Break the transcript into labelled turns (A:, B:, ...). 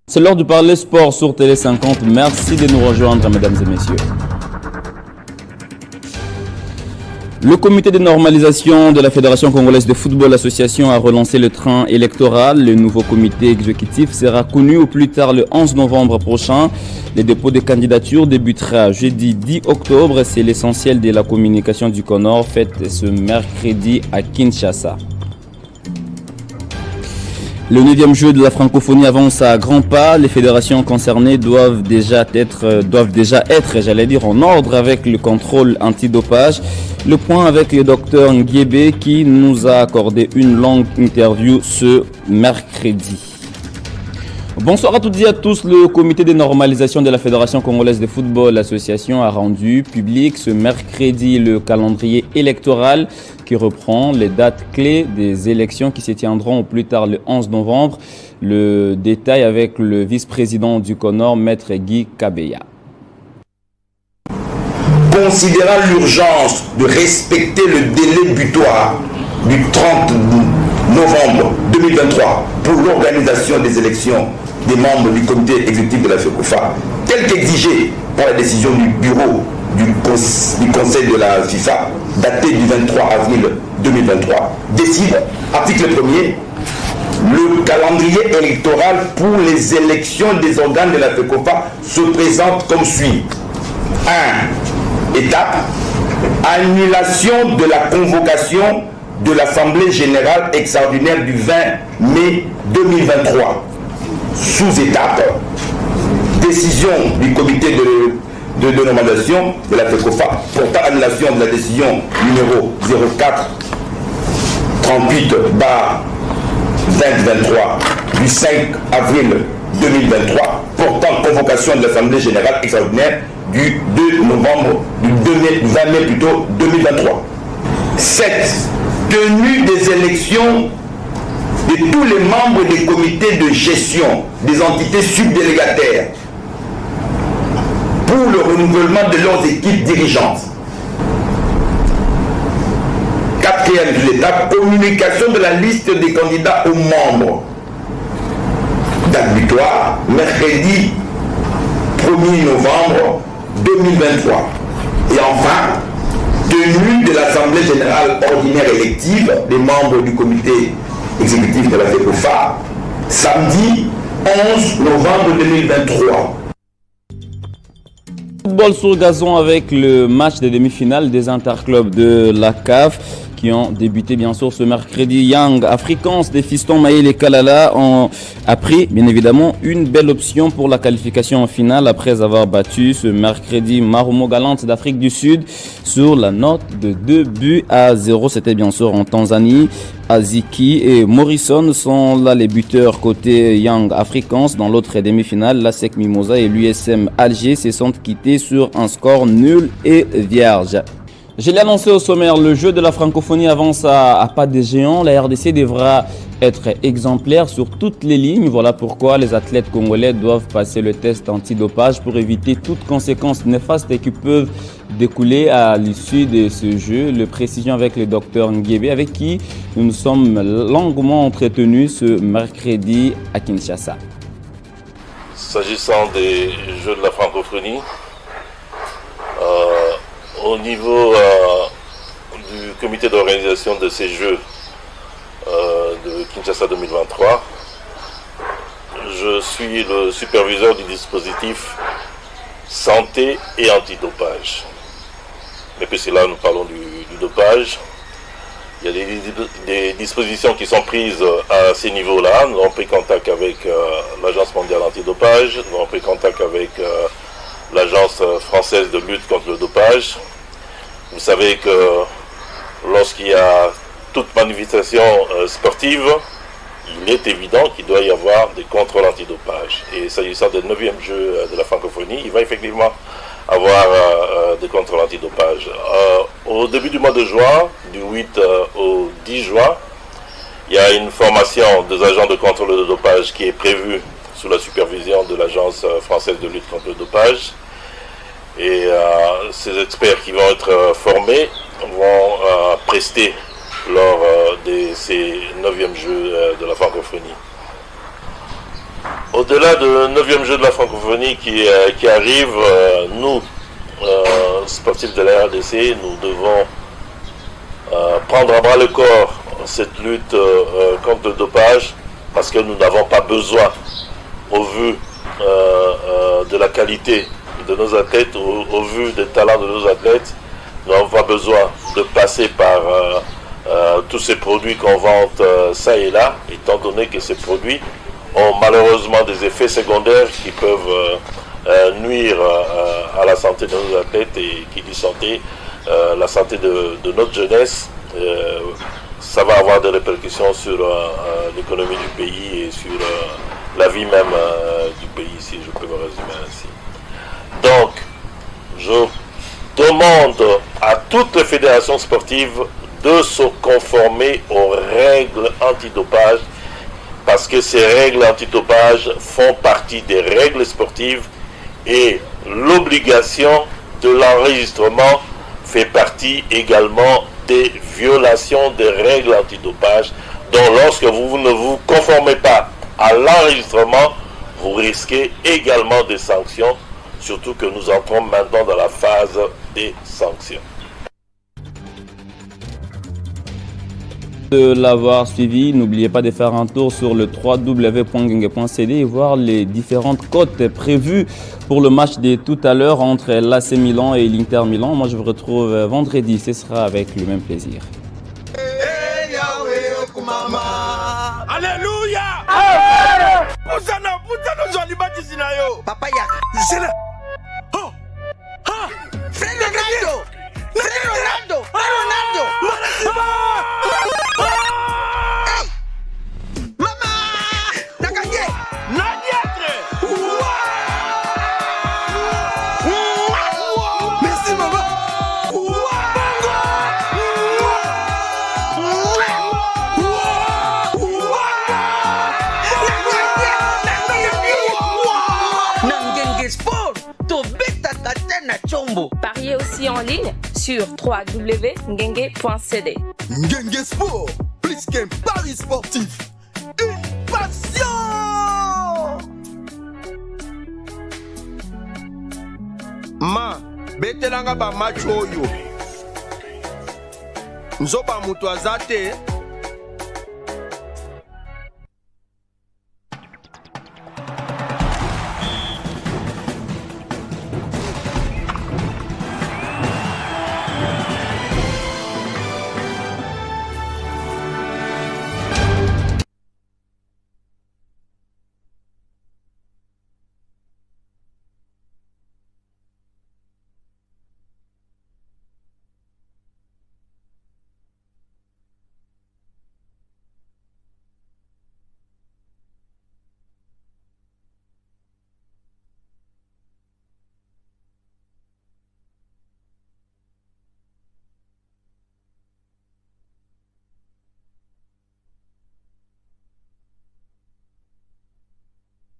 A: C'est l'heure de parler sport sur Télé 50. Merci de nous rejoindre, mesdames et messieurs. Le comité de normalisation de la Fédération congolaise de football association a relancé le train électoral. Le nouveau comité exécutif sera connu au plus tard le 11 novembre prochain. Les dépôts de candidatures débutera jeudi 10 octobre. C'est l'essentiel de la communication du CONOR faite ce mercredi à Kinshasa. Le 9e jeu de la francophonie avance à grands pas. Les fédérations concernées doivent déjà être, en ordre avec le contrôle antidopage. Le point avec le docteur Nguébé qui nous a accordé une longue interview ce mercredi. Bonsoir à toutes et à tous. Le comité de normalisation de la Fédération congolaise de football association a rendu public ce mercredi le calendrier électoral qui reprend les dates clés des élections qui se tiendront au plus tard le 11 novembre. Le détail avec le vice-président du CONOR, Maître Guy Kabeya.
B: Considérant l'urgence de respecter le délai butoir du 30 novembre 2023 pour l'organisation des élections des membres du comité exécutif de la FECOFA, tel qu'exigé par la décision du bureau du conseil de la FIFA, daté du 23 avril 2023, décide, article 1er, le calendrier électoral pour les élections des organes de la FECOFA se présente comme suit. 1. Étape, annulation de la convocation de l'Assemblée générale extraordinaire du 20 mai 2023. Sous-étape, décision du comité de normalisation de la FECOFA portant annulation de la décision numéro 04-38/2023 du 5 avril 2023 portant convocation de l'Assemblée générale extraordinaire du 2 novembre, du 20 mai plutôt 2023. 7. Tenue des élections de tous les membres des comités de gestion des entités subdélégataires pour le renouvellement de leurs équipes dirigeantes. 4e étape, communication de la liste des candidats aux membres. Date butoir, mercredi 1er novembre 2023. Et enfin, tenue de l'Assemblée générale ordinaire élective des membres du comité exécutif de la FECOFA, samedi 11 novembre 2023.
A: Football sur gazon avec le match des demi-finales des interclubs de la CAF qui ont débuté bien sûr ce mercredi. Young Africans des Fistons Maïl et Kalala ont pris bien évidemment une belle option pour la qualification en finale après avoir battu ce mercredi Marumo Galante d'Afrique du Sud sur la note de 2-0. C'était bien sûr en Tanzanie. Aziki et Morrison sont là les buteurs côté Young Africans. Dans l'autre demi-finale, la SEC Mimosa et l'USM Alger se sont quittés sur un score nul et vierge. Je l'ai annoncé au sommaire, le jeu de la francophonie avance à pas de géant. La RDC devra être exemplaire sur toutes les lignes. Voilà pourquoi les athlètes congolais doivent passer le test antidopage pour éviter toutes conséquences néfastes qui peuvent découler à l'issue de ce jeu. Le précision avec le docteur Nguébé avec qui nous nous sommes longuement entretenus ce mercredi à Kinshasa.
C: S'agissant des jeux de la francophonie, au niveau du comité d'organisation de ces Jeux de Kinshasa 2023, je suis le superviseur du dispositif santé et antidopage. Mais puisque là nous parlons du dopage, il y a des dispositions qui sont prises à ces niveaux-là. Nous avons pris contact avec l'Agence mondiale antidopage, nous avons pris contact avec l'Agence française de lutte contre le dopage. Vous savez que lorsqu'il y a toute manifestation sportive, il est évident qu'il doit y avoir des contrôles antidopage. Et s'agissant des 9e Jeux de la francophonie, il va effectivement avoir des contrôles antidopage. Au début du mois de juin, du 8 au 10 juin, il Il y a une formation des agents de contrôle de dopage qui est prévue sous la supervision de l'Agence française de lutte contre le dopage. Et ces experts qui vont être formés vont prester lors de ces 9e Jeux de la francophonie. Au-delà de 9e Jeux de la francophonie qui arrive, nous, sportifs de la RDC, nous devons prendre à bras le corps cette lutte contre le dopage, parce que nous n'avons pas besoin, au vu de la qualité de nos athlètes, au vu des talents de nos athlètes, nous n'avons pas besoin de passer par tous ces produits qu'on vante ça et là, étant donné que ces produits ont malheureusement des effets secondaires qui peuvent nuire à la santé de nos athlètes, et qui dit santé, la santé de notre jeunesse, ça va avoir des répercussions sur l'économie du pays et sur la vie même du pays, si je peux me résumer ainsi. Donc, je demande à toutes les fédérations sportives de se conformer aux règles antidopage, parce que ces règles antidopage font partie des règles sportives, et l'obligation de l'enregistrement fait partie également des violations des règles antidopage. Donc lorsque vous ne vous conformez pas à l'enregistrement, vous risquez également des sanctions, surtout que nous entrons maintenant dans la phase des sanctions.
A: De l'avoir suivi, n'oubliez pas de faire un tour sur le www.ngengue.cd et voir les différentes cotes prévues pour le match de tout à l'heure entre l'AC Milan et l'Inter Milan. Moi, je vous retrouve vendredi, ce sera avec le même plaisir.
D: Alléluia! Papa Yak, c'est là. Oh! Ah! Frère Ronaldo! Frère Ronaldo! Frère Ronaldo! Hey! Mama! Nakanye! Nanyatre! Merci maman! Nangenge Sport! To beta tatena chombo!
E: Pariez aussi en ligne sur www.ngenge.cd.
D: Ngenge Sport, plus qu'un pari sportif, une passion! Ma, betelanga ba match oyo. Nzoba mutu azate.